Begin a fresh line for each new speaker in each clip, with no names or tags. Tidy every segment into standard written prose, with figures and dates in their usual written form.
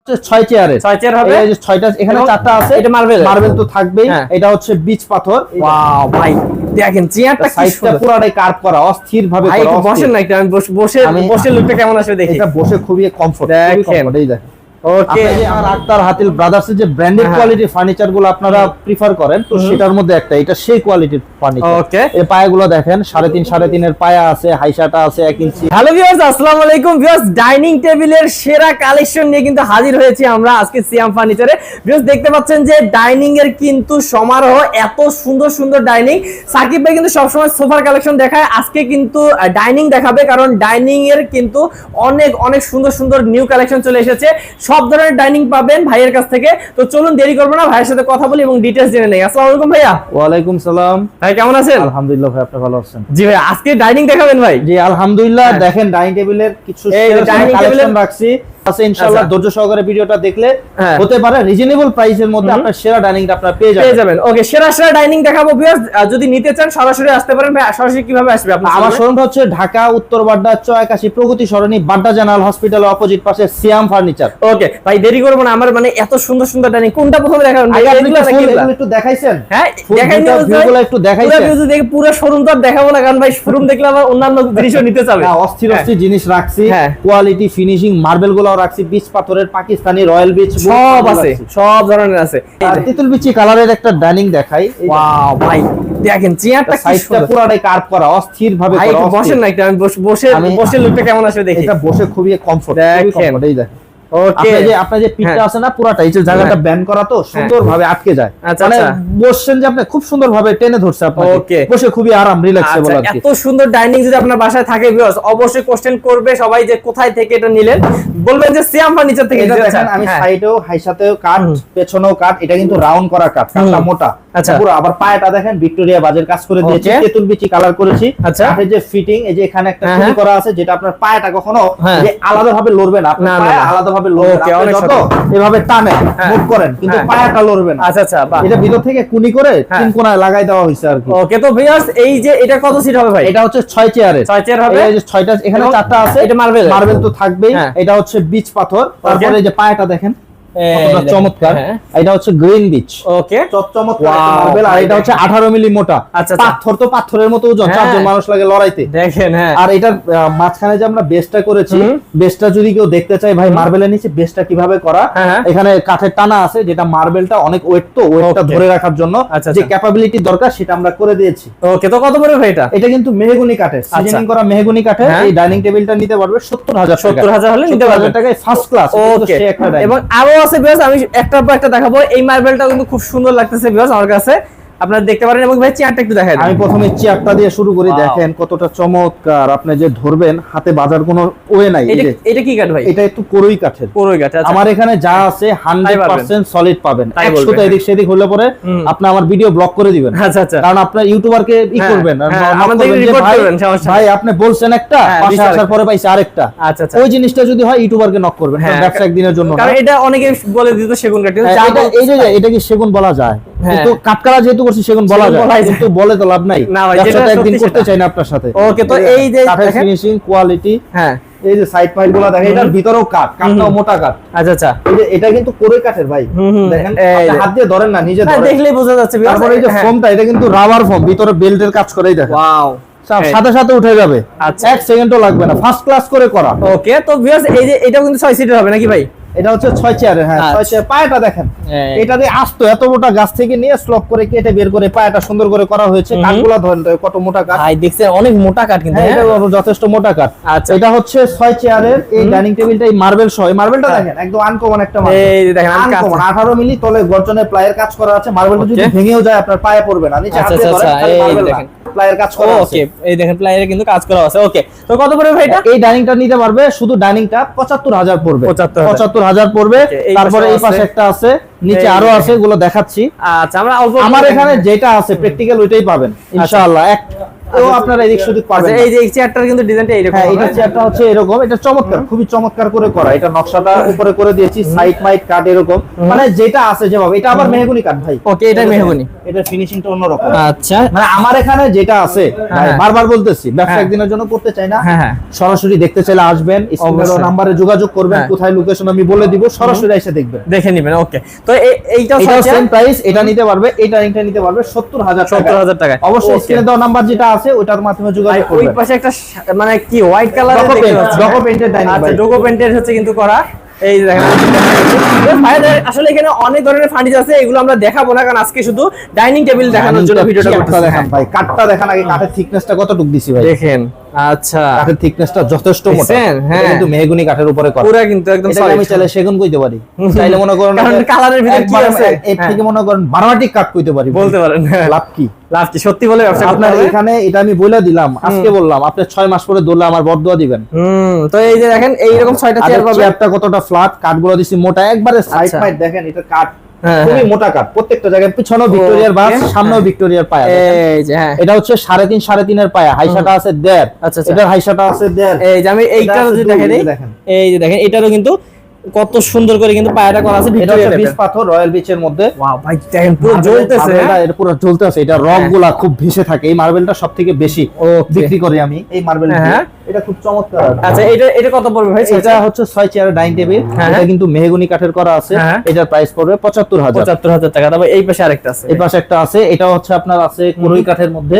ছয় চেয়ার হবে। এই যে ছয়টা এখানে চারটা আছে, এটা মার্বেল তো থাকবেই। এটা হচ্ছে বিচ পাথর।
ওয়াও ভাই দেখেন চেয়ারটা কি
সাইজটা পুরোটাই কার্ভ করা, অস্থির ভাবে করা।
ভাই বসেন না, আমি বসে লুকটা কেমন আসবে দেখি।
এটা বসে খুবই কমফোর্ট,
দেখেন।
এই দেখেন।
ওকে,
আর আক্তার হাতিল ব্রাদার্স এর যে ব্র্যান্ডেড কোয়ালিটির ফার্নিচার গুলো আপনারা প্রিফার করেন, তো সেটার মধ্যে একটা এটা সেই কোয়ালিটির ফার্নিচার।
ওকে,
এই পায়াগুলো দেখেন 3.5 এর পায়া আছে, হাইসাটা আছে 1 ইঞ্চি।
হ্যালো ভিউয়ার্স, আসসালামু আলাইকুম ভিউয়ার্স। ডাইনিং টেবিলের সেরা কালেকশন নিয়ে কিন্তু হাজির হয়েছি আমরা আজকে সিয়াম ফার্নিচারে। ভিউয়ার্স দেখতে পাচ্ছেন যে ডাইনিং এর কিন্তু সমারোহ, এত সুন্দর সুন্দর ডাইনিং। সাকিব ভাই কিন্তু সবসময় সোফার কালেকশন দেখায়, আজকে কিন্তু ডাইনিং দেখাবে, কারণ ডাইনিং এর কিন্তু অনেক অনেক সুন্দর সুন্দর নিউ কালেকশন চলে এসেছে। সব ধরনের ডাইনিং পাবেন ভাইয়ের কাছ থেকে। তো চলুন দেরি করবো না, ভাইয়ের সাথে কথা বলি এবং ডিটেইলস জেনে নেই। আসসালামু আলাইকুম ভাইয়া।
ওয়ালাইকুম সালাম
ভাই, কেমন আছেন?
আলহামদুলিল্লাহ ভাই, আপনি ভালো আছেন?
জি ভাই, আজকে ডাইনিং দেখাবেন ভাই?
জি আলহামদুলিল্লাহ। দেখেন ডাইনিং টেবিলের কিছু কালেকশন রাখছি আছে, ইনশাআল্লাহ ধৈর্য সহকারে ভিডিওটা দেখলে হতে পারে রিজনেবল প্রাইসের মধ্যে আপনার সেরা ডাইনিংটা আপনারা পেয়ে যাবেন।
ওকে, সেরা সেরা ডাইনিং দেখাবো ভিউয়ার্স। যদি নিতে চান সরাসরি আসতে পারেন। ভাই সরাসরি কিভাবে আসবে আপনার?
আমার শোরুমটা হচ্ছে ঢাকা উত্তর বাড্ডা 81 প্রগতি সরণি, বাড্ডা জেনারেল হসপিটালের অপোজিট পাশে সিয়াম ফার্নিচার।
ওকে ভাই, দেরি করব না, আমার মানে এত সুন্দর সুন্দর ডাইনিং কোনটা প্রথমে দেখাবেন?
এগুলো একটু দেখাইছেন?
হ্যাঁ দেখাইনি,
ভিউগুলো একটু দেখাইছেন।
পুরো ভিউ দেখে পুরো শোরুমটা দেখাবো না, কারণ ভাই শোরুম দেখলে আবার অন্যান্য জিনিসও নিতে চাবে।
না, অস্থির অস্থির জিনিস রাখছি, কোয়ালিটি ফিনিশিং মার্বেল গুলোও রাখছি, বিচ পাথরের পাকিস্তানি রয়্যাল বিচ
সব আছে, সব ধরনের আছে।
আর তিতুল বিচি কালারের একটা ডাইনিং দেখাই।
ওয়াও ভাই দেখেন চেয়ারটা
সাইজটা পুরোটাই কার্ভ করা, অস্থির ভাবে করা।
ভাই বসেন না, আমি বসে লুকটা কেমন আসবে দেখি।
এটা বসে খুবই কমফোর্ট,
দেখেন।
এই দেখেন।
ওকে,
আপনার যে পিঠটা আছে না, পুরাটা এই যে জায়গাটা ব্যান্ড করা, তো সুন্দরভাবে আটকে যায়। মানে বসছেন যে আপনি খুব সুন্দরভাবে টেনে ধরছে আপনাকে, বসে খুবই আরাম রিল্যাক্সেবল আর কি।
এত সুন্দর ডাইনিং যদি আপনার বাসায় থাকে ভিউয়ার্স, অবশ্যই কোশ্চেন করবে সবাই যে কোথায় থেকে এটা নিলেন, বলবেন যে সিয়াম ফার্নিচার থেকে।
এটা দেখেন, আমি সাইডেও হাইসাতেও কাট, পেছনেও কাট, এটা কিন্তু রাউন্ড করা কাট, কাটটা মোটা। আচ্ছা, পুরো আবার পায়াটা দেখেন ভিক্টোরিয়া বাজের কাজ করে দিয়েছি, তেতুল বিচি কালার করেছি। কাঠের যে ফিটিং, এই যে এখানে একটা খুলি করা আছে, যেটা আপনার পায়াটা কখনো যে আলাদাভাবে লড়বে না, আপনার পায়া আলাদাভাবে লড়বে না। যত এভাবে টানে মুভ করেন কিন্তু পায়াটা লড়বে না।
আচ্ছা আচ্ছা,
এটা ভিতর থেকে কুনি করে তিন কোণায় লাগাই দেওয়া হয়েছে আর কি।
ওকে, তো ভিউয়ার্স এই যে এটা কত সিট হবে ভাই? এটা
হচ্ছে 6 চেয়ার হবে। এই যে 6টা এখানে চারটা আছে, এটা মার্বেল তো থাকবেই। এটা হচ্ছে বিচ পাথর। তারপরে এই যে পায়াটা দেখেন চমৎকার, এটা হচ্ছে গ্রিন বিচ। ওকে, চমৎকার মার্বেল। আর এটা হচ্ছে 18 মিলি মোটা। পাথর তো পাথরের মতো ওজন, 4 জন মানুষ লাগে লড়াইতে দেখেন। আর এটার মাঝখানে যে আমরা বেসটা করেছি, বেসটা যদি কেউ দেখতে চায় ভাই মার্বেলের নিচে বেসটা কিভাবে করা, এখানে কাঠের টানা আছে, যেটা মার্বেলটা অনেক ওয়েট, তো ওয়েটটা ধরে রাখার জন্য যে ক্যাপাবিলিটি দরকার সেটা আমরা করে দিয়েছি।
ওকে, তো কত পড়বে ভাই এটা?
এটা কিন্তু মেহগনি কাঠের, সিজনিং করা মেহগনি কাঠের। এই ডাইনিং টেবিলটা নিতে পারবে 70,000 হলে নিতে পারবে, টাকায় ফার্স্ট ক্লাস। ওকে, এবং আরো আছে ভিউয়ার্স, আমি একটার পর একটা দেখাবো। এই মার্বেলটাও কিন্তু খুব সুন্দর লাগতেছে ভিউয়ার্স আমার কাছে, আপনারা দেখতে পারেন। এবং ভাই চেয়ারটা একটু দেখাই। আমি প্রথমে চেয়ারটা দিয়ে শুরু করি, দেখেন কতটা চমৎকার। আপনি যে ধরবেন হাতে বাজার কোনো ওয়ে নাই।
এটা কি কাঠ ভাই? এটা
একটু কোরই কাঠের। কোরই কাঠ। আমার এখানে যা আছে 100% সলিড পাবেন। 100টা এদিক সেদিক হলে পরে আপনি আমার ভিডিও ব্লক করে দিবেন। আচ্ছা আচ্ছা, কারণ আপনার ইউটিউবারকে করবেন,
আমাদের রিপোর্ট করবেন, সমস্যা
ভাই আপনি বলছেন একটা, পাশে আসার পরে পাইছে আরেকটা। আচ্ছা আচ্ছা, ওই জিনিসটা যদি হয় ইউটিউবারকে নক করবেন, ব্যবসা একদিনের জন্য। কারণ এটা অনেকে বলে দিত সেগুন কাঠ। এই যে এটা কি সেগুন বলা যায়? কিন্তু কাটকারা যেহেতু করছি সেগুন বলা যায়, কিন্তু বলে তো লাভ নাই। ব্যবসাটা একদিন করতে চাই না আপনার সাথে। ওকে, তো এই যে কাঠের ফিনিশিং কোয়ালিটি, এই যে সাইড পাইপ গুলো দেখেন, এটার ভিতরেও কাঠ, কাঠটাও মোটা কাঠ। আচ্ছা আচ্ছা, এই যে এটা কিন্তু কোরই কাঠের ভাই, দেখেন হাত দিয়ে ধরেন না, নিজে ধরেন, দেখলেই বোঝা যাচ্ছে। তারপরে এই যে ফোমটা, এটা কিন্তু রাবার ফোম, ভিতরে বেল্টের কাজ করেই দেখেন। ওয়াও, সাথে সাথে উঠে যাবে, 1 সেকেন্ডও লাগবে না, ফার্স্ট ক্লাস করে করা। ওকে, তো ভিউয়ার্স এই যে এটাও কিন্তু 6 সিটের হবে নাকি ভাই? এটা হচ্ছে 6 চেয়ারের। হ্যাঁ, 6 চেয়ার। পায়াটা দেখেন, এটা দিয়ে আস্ত এত মোটা গাছ থেকে নিয়ে স্লপ করে কেটে বের করে পায়াটা সুন্দর করে করা হয়েছে। কাঠগুলো ধরেন কত মোটা কাঠ ভাই, দেখছেন অনেক মোটা কাঠ কিন্তু। এটা যথেষ্ট মোটা কাঠ। আচ্ছা, এটা হচ্ছে 6 চেয়ারের এই ডাইনিং টেবিলটা, এই মার্বেল সহ। এই মার্বেলটা দেখেন একদম আনকমন একটা মার্বেল। এই দেখেন আনকমন, 18 মিলি তলে গর্জনের প্লায়ের কাজ করা আছে। মার্বেলটা যদি ভেঙেও যায় আপনার পায়ে পড়বে না, নিচে হাতে ধরেন মার্বেল দেখেন প্লায়ের কাজ করা আছে। ওকে, এই দেখেন প্লায়ের কিন্তু কাজ করা আছে। ওকে, তো কত পড়বে ভাই এটা? এই ডাইনিংটা নিতে পারবে, শুধু ডাইনিংটা 75,000 পড়বে। 75,000 পড়বে। তারপরে এই পাশে একটা আছে, নিচে আরো আছে, এগুলো দেখাচ্ছি। আচ্ছা, আমরা অল্প আমার এখানে যেটা আছে প্র্যাকটিক্যাল ওইটাই পাবেন ইনশাআল্লাহ। ও আপনারা এদিক সেদিক পাবেন।
এই যে এই চেয়ারটার কিন্তু ডিজাইনটা এইরকম।
হ্যাঁ, এটা চেয়ারটা হচ্ছে এরকম, এটা চমৎকার, খুবই চমৎকার করে করা। এটা নকশাটা উপরে করে দিয়েছি, সাইড মাইড কাট এরকম, মানে যেটা আছে যেভাবে। এটা আবার মেহগনি কাট ভাই।
ওকে, এটা মেহগনি।
এটা ফিনিশিংটা অন্যরকম।
আচ্ছা,
মানে আমার এখানে যেটা আছে ভাই, বারবার বলতেছি, ব্যবসা একদিনের জন্য করতে চাই না। সরাসরি দেখতে চাইলে আসবেন, স্ক্রিনের নম্বরে যোগাযোগ করবেন, কোথায় লোকেশন আমি বলে দিব, সরাসরি এসে দেখবেন,
দেখে নেবেন। ওকে, তো এইটা
সেম প্রাইস, এটা নিতে পারবে, এটা নিতে পারবে 70,000 টাকা। অবশ্যই স্ক্রিনে দেওয়া নাম্বার যেটা আছে ওটার মাধ্যমে যোগাযোগ করবেন।
ওই পাশে একটা মানে কি হোয়াইট কালারের দেখতে পাচ্ছি,
ডকো পেইন্টের ডাইনিং।
আচ্ছা, ডকো পেইন্টের হচ্ছে কিন্তু করা। এই দেখেন, আসলে এখানে অনেক ধরনের ফার্নিচার আছে, এগুলো আমরা দেখাবো না, কারণ আজকে শুধু ডাইনিং টেবিল দেখানোর জন্য ভিডিওটা করতেছি।
দেখেন ভাই, কাঠটা দেখেন আগে, কাঠের থিকনেসটা কতটুকু দিছি ভাই,
দেখেন। আচ্ছা,
কাঠের থিকনেসটা যথেষ্ট মোটা।
হ্যাঁ,
কিন্তু মেহগনি কাঠের উপরে করা,
পুরো কিন্তু একদম সলিড।
আমি চাইলে সেগুন কইতে পারি, চাইলে মনে করেন
কারণ কালারের ভিতর কি আছে
এর থেকে মনে করেন বারোয়াটি কাঠ কইতে পারি,
বলতে পারেন।
লাভ কি?
লাভ কি? সত্যি বলে ব্যবসা করতে হবে।
এখানে এটা আমি বলে দিলাম, আজকে বললাম, আপনি 6 মাস পরে ধরলে আমার বদদুয়া দিবেন।
তো এই যে দেখেন, এইরকম 6টা চেয়ার পাবেন।
চেয়ারটা কতটা ফ্ল্যাট, কাঠগুলো দিছি মোটা একবারে, সাইড মাইড দেখেন, এটা কাঠ খুবই মোটা কাঠ, প্রত্যেকটা জায়গায়। পিছনেও ভিক্টোরিয়ার বাস, সামনেও ভিক্টোরিয়ার পায়া। এই যে হ্যাঁ, এটা হচ্ছে 3.5 3.5 এর পায়া, হাইসাটা আছে 1.5। আচ্ছা, এটার হাইসাটা আছে 1.5।
এই যে আমি এইটা যদি দেখেন, এই যে দেখেন, এটারও কিন্তু কত সুন্দর করে কিন্তু পায়াটা করা আছে।
এটা হচ্ছে বিচ পাথর, রয়্যাল বিচের মধ্যে।
ওয়াও ভাই, দেখেন পুরো জ্বলতেছে।
এটা পুরো জ্বলতেছে, এটা রকগুলা খুব ভেসে থাকে। এই মার্বেলটা সবথেকে বেশি বিক্রি করি আমি, এই মার্বেল। এটা খুব চমৎকার।
আচ্ছা, এটা কত পড়বে ভাই?
এটা হচ্ছে 6 চেয়ারের ডাইনিং টেবিল, এটা কিন্তু মেহগনি কাঠের করা আছে। এটার প্রাইস পড়বে 75,000
টাকা। তবে এই পাশে আরেকটা আছে,
এই পাশে একটা আছে, এটা হচ্ছে আপনার আছে কোরই কাঠের মধ্যে।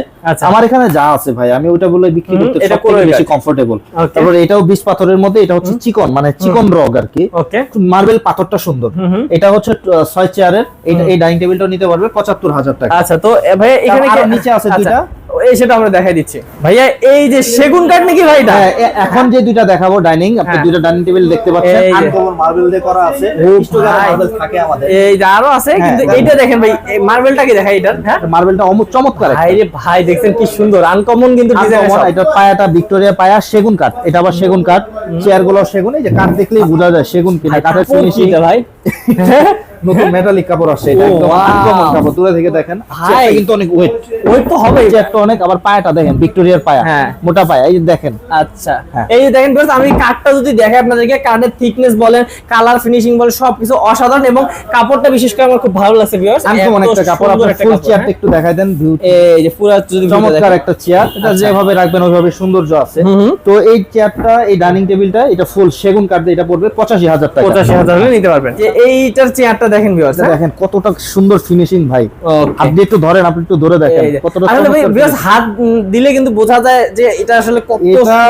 আমার এখানে যা আছে ভাই, আমি ওটা বলে বিক্রি করতে সবথেকে বেশি কমফোর্টেবল। তারপর এটাও বিচ পাথরের মধ্যে, এটা হচ্ছে চিকন, মানে চিকন রগ আর কি।
ওকে,
মার্বেল পাথরটা সুন্দর। এটা হচ্ছে 6 চেয়ারের, এই ডাইনিং টেবিলটাও নিতে পারবে 75,000 টাকা।
আচ্ছা, তো ভাই এখানে কি
নিচে আছে দুইটা,
এই সেটা আমরা দেখাই দিচ্ছি ভাইয়া। এই যে সেগুন কাঠ নাকি ভাই? এটা
এখন যে দুইটা দেখাবো ডাইনিং, আপনি দুইটা ডাইনিং টেবিল দেখতে পাচ্ছেন, আনকমন মার্বেল দিয়ে করা আছে। মার্বেল থাকে আমাদের,
এই যে আরো আছে, কিন্তু এইটা দেখেন ভাই, এই মার্বেলটাকে দেখাই। এটা হ্যাঁ,
মার্বেলটা চমৎকার
ভাই রে ভাই, দেখছেন কি সুন্দর আনকমন কিন্তু ডিজাইন।
এটা পায়াটা ভিক্টোরিয়া পায়া, সেগুন কাঠ, এটা আবার সেগুন কাঠ। চেয়ার গুলো সেগুন, এই যে কাঠ দেখলেই বোঝা যায় সেগুন কিনা। কাঠের ফিনিশিং ভাই, নতুন মেটালিক কাপড় আছে, এটা একদম আনকমন কাপড়। দূরে থেকে দেখেন, ভাই কিন্তু অনেক ওয়েট তো হবে, চেয়ারটা অনেক। আবার পায়াটা দেখেন, ভিক্টোরিয়ার পায়া, মোটা পায়া, এই যে দেখেন। আচ্ছা,
এই যে দেখেন ভিউয়ার্স, আমি কাঠটা যদি দেখাই আপনাদেরকে, কাঠের থিকনেস বলেন, কালার ফিনিশিং বলেন, সবকিছু অসাধারণ। এবং কাপড়টা বিশেষ করে আমার খুব ভালো লাগছে ভিউয়ার্স,
আনকমন একটা কাপড়। আপনি ফুল চেয়ারটা একটু দেখাই দেন,
এই যে পুরো যদি
চমৎকার একটা চেয়ার। এটা যেভাবে রাখবেন ওইভাবে সৌন্দর্য আছে। তো এই চেয়ারটা, এই ডাইনিং টেবিলটা, এটা ফুল সেগুন কাঠ দিয়ে, এটা পড়বে 85,000 টাকা।
85,000 হলে নিতে পারবেন। যে এইটার চেয়ারটা দেখেন ভিউয়ার্স,
দেখেন কতটা সুন্দর ফিনিশিং ভাই। আপনি একটু ধরেন, আপনি একটু ধরে দেখেন কতটা।
আসলে ভাই ভিউয়ার্স, হাত দিলে কিন্তু বোঝা যায় যে এটা আসলে কত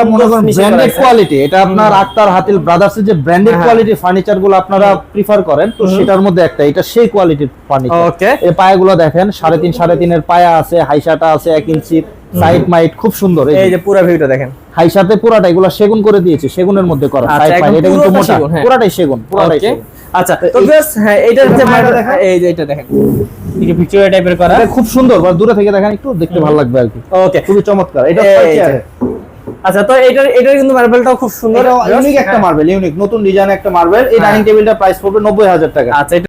সুন্দর
ব্র্যান্ডেড কোয়ালিটি। এটা আপনার আক্তার হাতিল ব্রাদার্সের যে ব্র্যান্ডেড কোয়ালিটি ফার্নিচার গুলো আপনারা প্রিফার করেন, তো সেটার মধ্যে একটা, এটা সেই কোয়ালিটির ফার্নিচার।
ওকে,
এই পায়াগুলো দেখেন, 3.5 এর পায়া আছে, হাইসাটা আছে 1 ইঞ্চি, সাইড মাইট খুব সুন্দর।
এই যে পুরো ভিউটা দেখেন,
হাইসাতে পুরাটা এগুলো সেগুন করে দিয়েছে, সেগুনের মধ্যে করা। সাইড মাইট এটা কিন্তু মোটা, পুরাটাই সেগুন, পুরাটাই সেগুন।
আচ্ছা, তো ভিউয়ার্স, হ্যাঁ, এটা হচ্ছে এই যে এটা দেখেন, এই যে ভিক্টোরিয়া টাইপের করা,
এটা খুব সুন্দর। দূরে থেকে দেখেন, একটু দেখতে ভালো লাগবে আর কি।
ওকে,
খুবই চমৎকার। এটা
আচ্ছা, তো এটার কিন্তু মার্বেলটাও খুব সুন্দর,
ইউনিক একটা মার্বেল, ইউনিক নতুন ডিজাইন একটা মার্বেল। এই ডাইনিং টেবিলটার প্রাইস পড়বে 90,000 টাকা।
আচ্ছা।